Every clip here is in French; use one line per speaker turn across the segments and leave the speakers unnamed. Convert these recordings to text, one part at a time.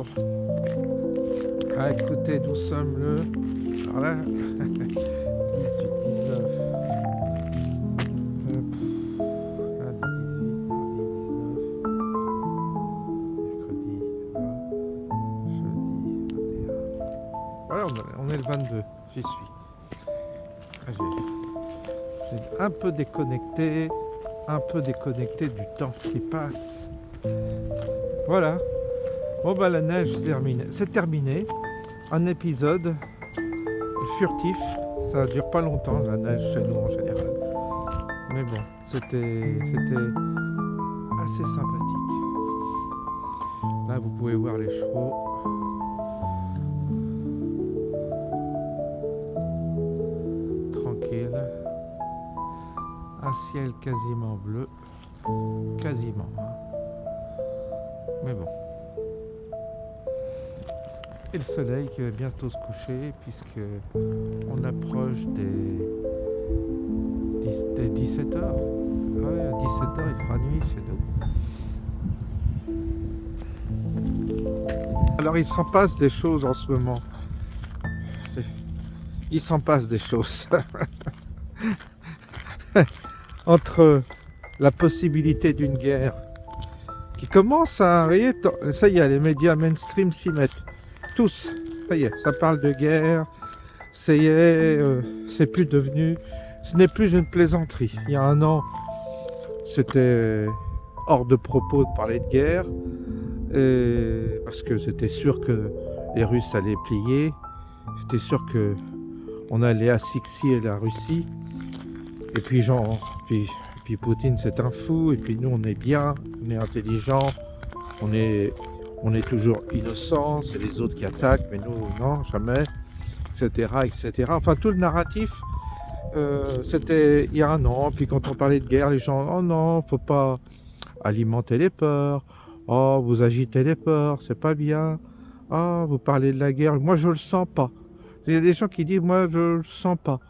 bonjour. Ah, écoutez, nous sommes le... Alors là, 18, 19. Lundi 18, mardi 19, mercredi 20, jeudi 21. Voilà, on est le 22, j'y suis. Ah, j'ai un peu déconnecté du temps qui passe. Voilà. Bon bah la neige c'est terminé. Un épisode furtif. Ça dure pas longtemps la neige chez nous en général. Mais bon, c'était assez sympathique. Là vous pouvez voir les chevaux. Tranquille. Un ciel quasiment bleu. Quasiment. Mais bon. Et le soleil qui va bientôt se coucher puisque on approche des 17h. Ouais, à 17h il fera nuit chez nous. Alors il s'en passe des choses en ce moment. Il s'en passe des choses. Entre la possibilité d'une guerre qui commence à arriver, ça y est, les médias mainstream s'y mettent. Tous, ça y est, ça parle de guerre, ça y est, c'est plus devenu, ce n'est plus une plaisanterie. Il y a un an, c'était hors de propos de parler de guerre, parce que c'était sûr que les Russes allaient plier, c'était sûr que on allait asphyxier la Russie, et puis puis Poutine c'est un fou, et puis nous on est bien, on est intelligent, on est toujours innocents, c'est les autres qui attaquent, mais nous, non, jamais, etc., etc. Enfin, tout le narratif, c'était il y a un an, puis quand on parlait de guerre, les gens, oh non, faut pas alimenter les peurs, oh, vous agitez les peurs, c'est pas bien, oh, vous parlez de la guerre, moi je le sens pas. Il y a des gens qui disent, moi je le sens pas.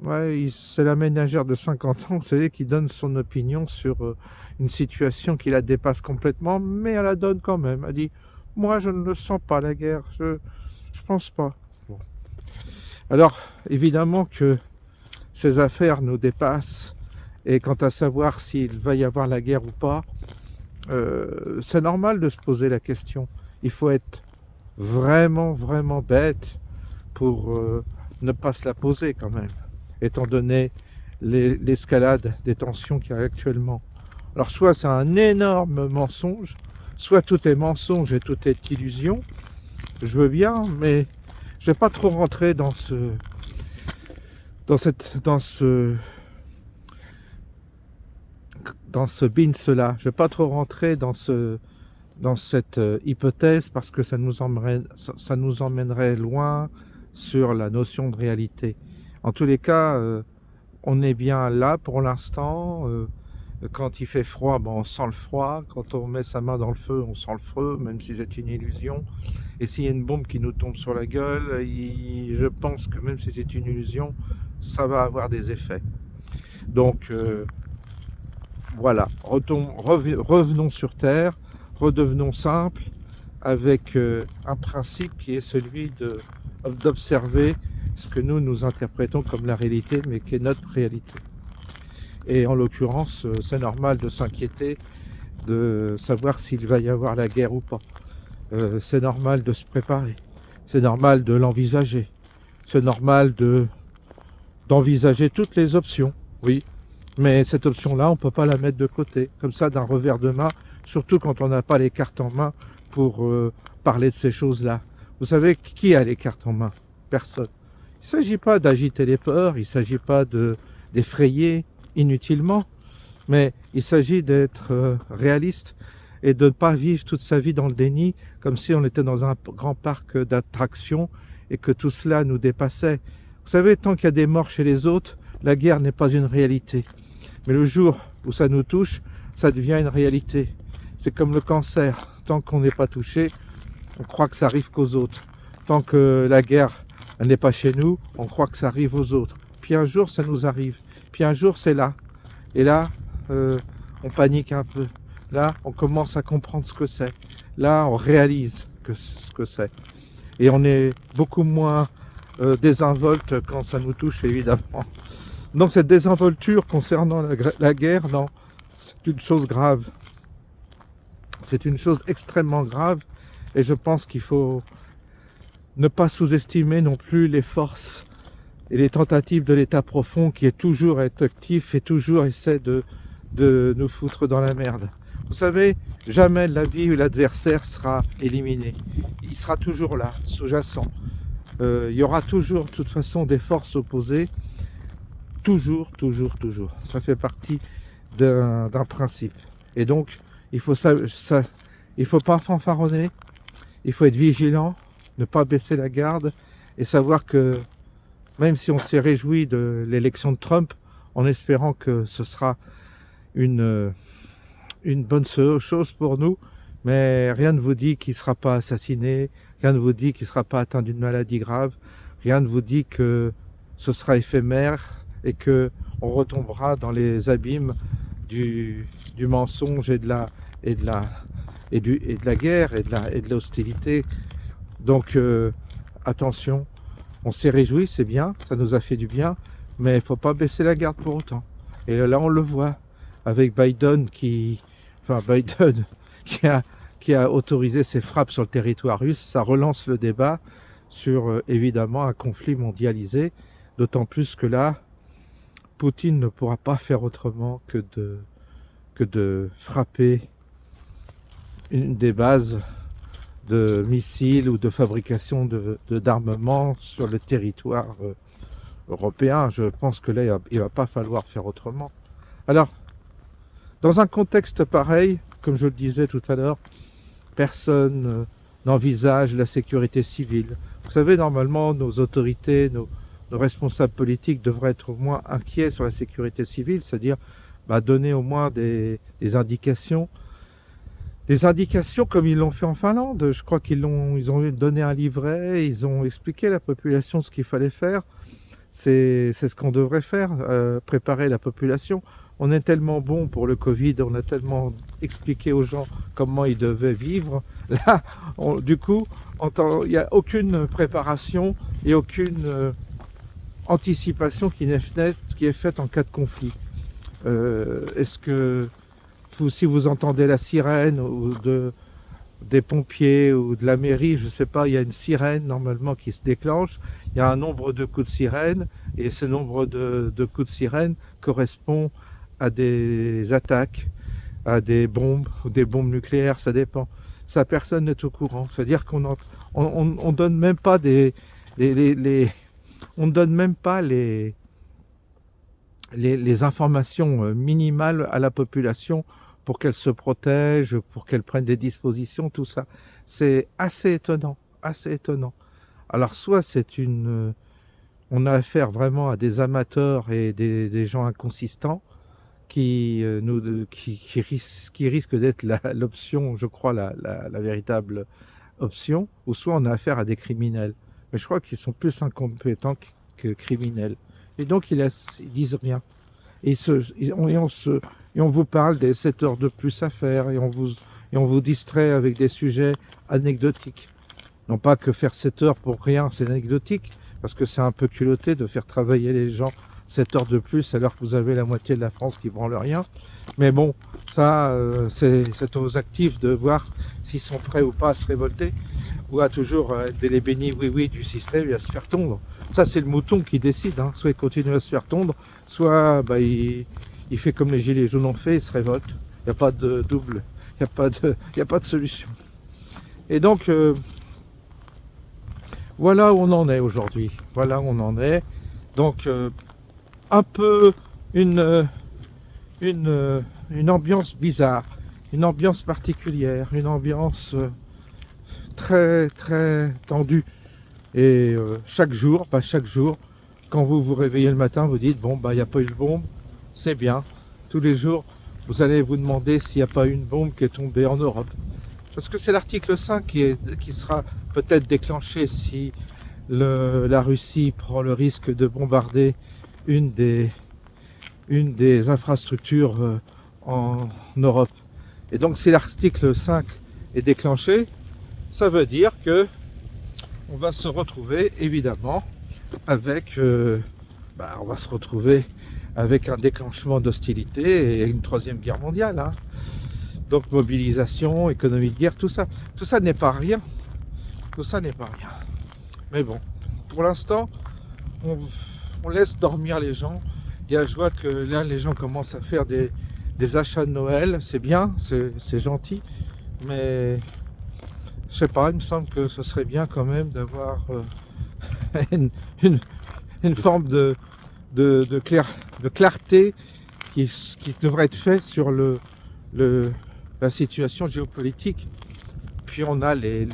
Ouais, c'est la ménagère de 50 ans, vous savez, qui donne son opinion sur une situation qui la dépasse complètement, mais elle la donne quand même. Elle dit, moi je ne le sens pas la guerre, je pense pas. Bon. Alors, évidemment que ces affaires nous dépassent, et quant à savoir s'il va y avoir la guerre ou pas, c'est normal de se poser la question. Il faut être vraiment, vraiment bête pour ne pas se la poser quand même, étant donné l'escalade des tensions qu'il y a actuellement. Alors soit c'est un énorme mensonge, soit tout est mensonge et tout est illusion. Je veux bien, mais je vais pas trop rentrer dans ce bins-là. Je vais pas trop rentrer dans cette hypothèse parce que ça nous emmènerait loin sur la notion de réalité. En tous les cas, on est bien là pour l'instant. Quand il fait froid, on sent le froid. Quand on met sa main dans le feu, on sent le feu, même si c'est une illusion. Et s'il y a une bombe qui nous tombe sur la gueule, je pense que même si c'est une illusion, ça va avoir des effets. Donc, voilà. Revenons sur Terre, redevenons simples, avec un principe qui est celui d'observer ce que nous interprétons comme la réalité, mais qui est notre réalité. Et en l'occurrence, c'est normal de s'inquiéter, de savoir s'il va y avoir la guerre ou pas. C'est normal de se préparer, c'est normal de l'envisager, c'est normal d'envisager toutes les options, oui. Mais cette option-là, on ne peut pas la mettre de côté, comme ça d'un revers de main, surtout quand on n'a pas les cartes en main pour parler de ces choses-là. Vous savez, qui a les cartes en main? Personne. Il ne s'agit pas d'agiter les peurs, il ne s'agit pas d'effrayer inutilement, mais il s'agit d'être réaliste et de ne pas vivre toute sa vie dans le déni, comme si on était dans un grand parc d'attractions et que tout cela nous dépassait. Vous savez, tant qu'il y a des morts chez les autres, la guerre n'est pas une réalité. Mais le jour où ça nous touche, ça devient une réalité. C'est comme le cancer. Tant qu'on n'est pas touché, on croit que ça arrive qu'aux autres. Tant que la guerre elle n'est pas chez nous, on croit que ça arrive aux autres. Puis un jour, ça nous arrive. Puis un jour, c'est là. Et là, on panique un peu. Là, on commence à comprendre ce que c'est. Là, on réalise ce que c'est. Et on est beaucoup moins désinvolte quand ça nous touche, évidemment. Donc cette désinvolture concernant la guerre, non, c'est une chose grave. C'est une chose extrêmement grave. Et je pense qu'il faut ne pas sous-estimer non plus les forces et les tentatives de l'État profond qui est toujours actif et toujours essaie de nous foutre dans la merde. Vous savez, jamais de la vie où l'adversaire sera éliminé. Il sera toujours là, sous-jacent. Il y aura toujours, de toute façon, des forces opposées. Toujours, toujours, toujours. Ça fait partie d'un principe. Et donc, il faut pas fanfaronner. Il faut être vigilant, ne pas baisser la garde et savoir que même si on s'est réjoui de l'élection de Trump, en espérant que ce sera une bonne chose pour nous, mais rien ne vous dit qu'il ne sera pas assassiné, rien ne vous dit qu'il ne sera pas atteint d'une maladie grave, rien ne vous dit que ce sera éphémère et que on retombera dans les abîmes du mensonge et de la guerre et de l'hostilité. Donc attention, on s'est réjoui, c'est bien, ça nous a fait du bien, mais il ne faut pas baisser la garde pour autant. Et là on le voit avec Biden qui a autorisé ses frappes sur le territoire russe. Ça relance le débat sur évidemment un conflit mondialisé, d'autant plus que là, Poutine ne pourra pas faire autrement que de frapper une des bases de missiles ou de fabrication d'armements sur le territoire européen. Je pense que là, il ne va pas falloir faire autrement. Alors, dans un contexte pareil, comme je le disais tout à l'heure, personne n'envisage la sécurité civile. Vous savez, normalement, nos autorités, nos responsables politiques devraient être au moins inquiets sur la sécurité civile, c'est-à-dire donner au moins des indications. Des indications comme ils l'ont fait en Finlande. Je crois ils ont donné un livret, ils ont expliqué à la population ce qu'il fallait faire. C'est ce qu'on devrait faire, préparer la population. On est tellement bon pour le Covid, on a tellement expliqué aux gens comment ils devaient vivre. Là, du coup, il n'y a aucune préparation et aucune anticipation qui est faite en cas de conflit. Est-ce que si vous entendez la sirène ou des pompiers ou de la mairie, je ne sais pas, il y a une sirène normalement qui se déclenche, il y a un nombre de coups de sirène et ce nombre de coups de sirène correspond à des attaques, à des bombes ou des bombes nucléaires, ça dépend. Ça, personne n'est au courant. C'est-à-dire qu'on donne même pas on ne donne même pas les informations minimales à la population pour qu'elle se protège, pour qu'elle prenne des dispositions, tout ça. C'est assez étonnant, assez étonnant. Alors soit on a affaire vraiment à des amateurs et des gens inconsistants qui risquent d'être l'option, je crois, la véritable option, ou soit on a affaire à des criminels. Mais je crois qu'ils sont plus incompétents que criminels. Et donc ils disent rien. Et on vous parle des 7 heures de plus à faire, et on vous distrait avec des sujets anecdotiques. Non pas que faire 7 heures pour rien, c'est anecdotique, parce que c'est un peu culotté de faire travailler les gens 7 heures de plus alors que vous avez la moitié de la France qui branle rien. Mais bon, ça, c'est aux actifs de voir s'ils sont prêts ou pas à se révolter, ou à toujours être les bénis oui du système et à se faire tondre. Ça, c'est le mouton qui décide, hein. Soit il continue à se faire tondre, soit il fait comme les gilets jaunes ont fait, il se révolte. Il n'y a pas de double, il n'y a pas de solution. Et donc, voilà où on en est aujourd'hui. Voilà où on en est. Donc, un peu une ambiance bizarre, une ambiance particulière, une ambiance très très tendue. Et chaque jour, quand vous vous réveillez le matin, vous dites bon il n'y a pas eu de bombe, c'est bien. Tous les jours, vous allez vous demander s'il n'y a pas eu une bombe qui est tombée en Europe. Parce que c'est l'article 5 qui sera peut-être déclenché si la Russie prend le risque de bombarder une des infrastructures en Europe. Et donc si l'article 5 est déclenché, ça veut dire que on va se retrouver évidemment avec on va se retrouver avec un déclenchement d'hostilité et une troisième guerre mondiale, hein. Donc mobilisation, économie de guerre, tout ça n'est pas rien. Tout ça n'est pas rien. Mais bon, pour l'instant, on laisse dormir les gens. Et je vois que là, les gens commencent à faire des achats de Noël. C'est bien, c'est gentil. Mais je sais pas, il me semble que ce serait bien quand même d'avoir une forme de clarté qui devrait être faite sur la situation géopolitique. Puis on a les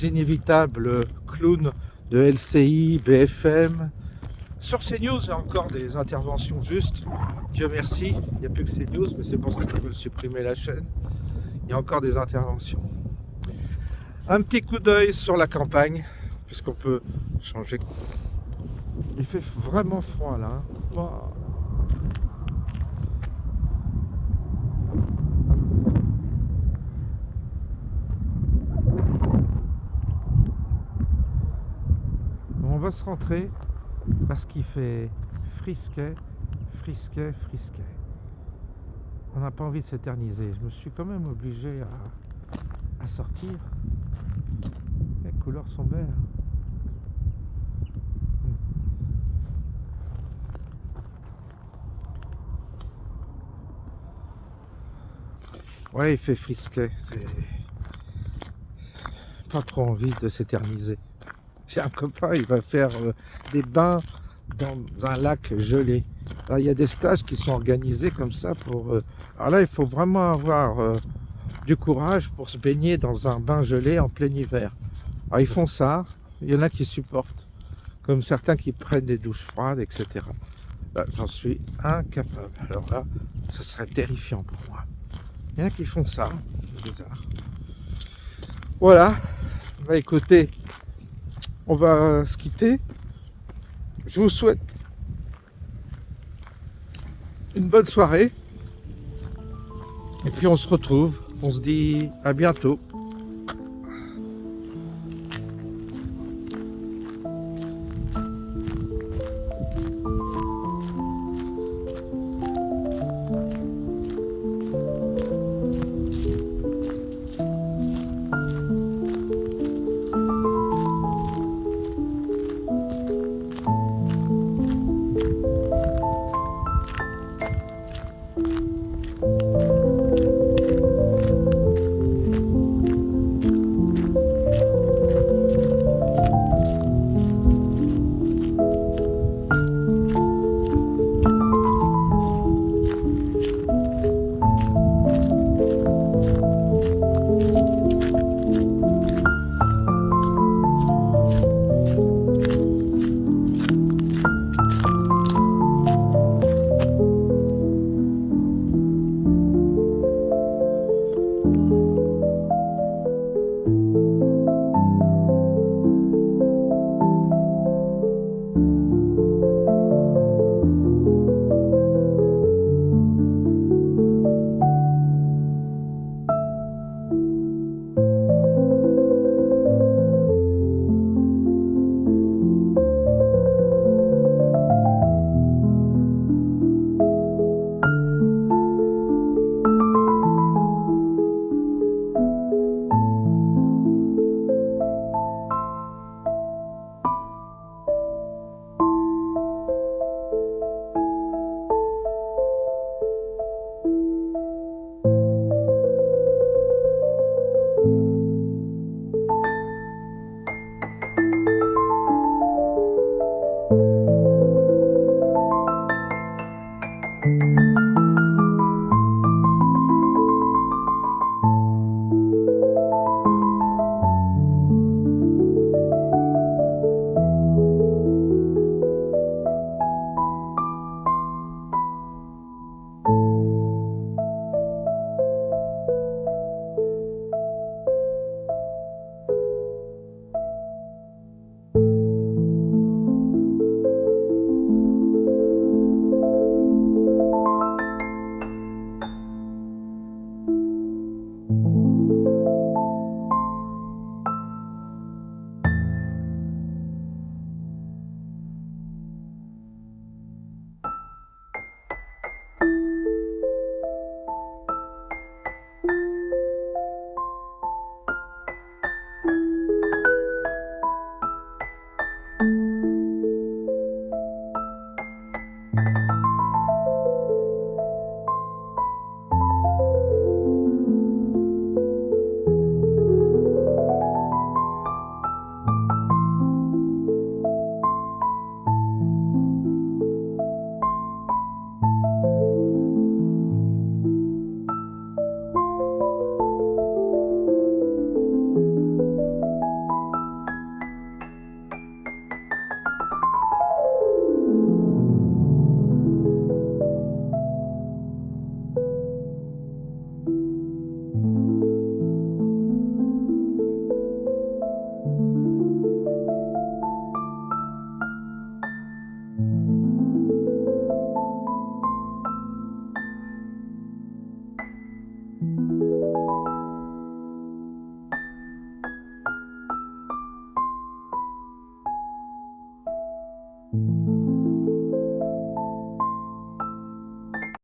inévitables clowns de LCI, BFM. Sur CNews, il y a encore des interventions justes. Dieu merci, il n'y a plus que CNews, mais c'est pour ça qu'ils veulent supprimer la chaîne. Il y a encore des interventions. Un petit coup d'œil sur la campagne, puisqu'on peut changer. Il fait vraiment froid là, hein. Wow. On va se rentrer parce qu'il fait frisquet. On n'a pas envie de s'éterniser. Je me suis quand même obligé à sortir. Les couleurs sont belles. Ouais, il fait frisquet. C'est pas trop envie de s'éterniser. J'ai un copain, il va faire des bains dans un lac gelé. Là, il y a des stages qui sont organisés comme ça pour. Alors là, il faut vraiment avoir du courage pour se baigner dans un bain gelé en plein hiver. Alors ils font ça. Il y en a qui supportent, comme certains qui prennent des douches froides, etc. Là, j'en suis incapable. Alors là, ce serait terrifiant pour moi. Il y en a qui font ça. C'est bizarre. Voilà. Bah écoutez. On va se quitter. Je vous souhaite une bonne soirée. Et puis on se retrouve. On se dit à bientôt.